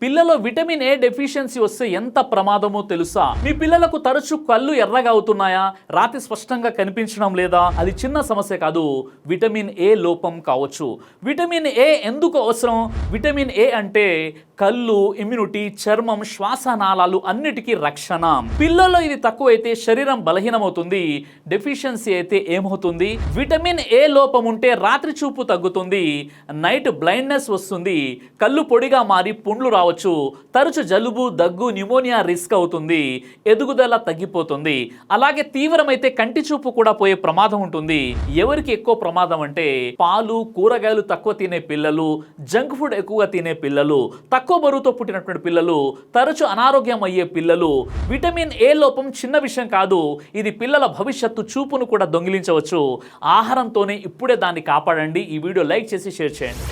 పిల్లలో vitamin A deficiency వస్తే ఎంత ప్రమాదమో తెలుసా? మీ పిల్లలకు తరచూ కళ్ళు ఎర్రగా అవుతున్నాయా? రాత్రి స్పష్టంగా కనిపించడం లేదా? అది చిన్న సమస్య కాదు, విటమిన్ ఏ లోపం కావచ్చు. విటమిన్ ఏ ఎందుకు అవసరం? విటమిన్ ఏ అంటే కళ్ళు, ఇమ్యూనిటీ, చర్మం, శ్వాసనాళాలు అన్నిటికీ రక్షణ. పిల్లల్లో ఇది తక్కువైతే శరీరం బలహీనమవుతుంది. డెఫిషియన్సీ అయితే ఏమవుతుంది? విటమిన్ ఏ లోపం ఉంటే రాత్రి చూపు తగ్గుతుంది, నైట్ బ్లైండ్నెస్ వస్తుంది, కళ్ళు పొడిగా మారి పుండ్లు రావచ్చు, తరచు జలుబు, దగ్గు, న్యూమోనియా రిస్క్ అవుతుంది, ఎదుగుదల తగ్గిపోతుంది. అలాగే తీవ్రమైతే కంటి చూపు కూడా పోయే ప్రమాదం ఉంటుంది. ఎవరికి ఎక్కువ ప్రమాదం అంటే పాలు, కూరగాయలు తక్కువ తినే పిల్లలు, జంక్ ఫుడ్ ఎక్కువగా తినే పిల్లలు, తక్కువ బరువుతో పుట్టినటువంటి పిల్లలు, తరచు అనారోగ్యం అయ్యే పిల్లలు. విటమిన్ ఏ లోపం చిన్న విషయం కాదు, ఇది పిల్లల భవిష్యత్తు చూపును కూడా దొంగిలించవచ్చు. ఆహారంతోనే ఇప్పుడే దాన్ని కాపాడండి. ఈ వీడియో లైక్ చేసి షేర్ చేయండి.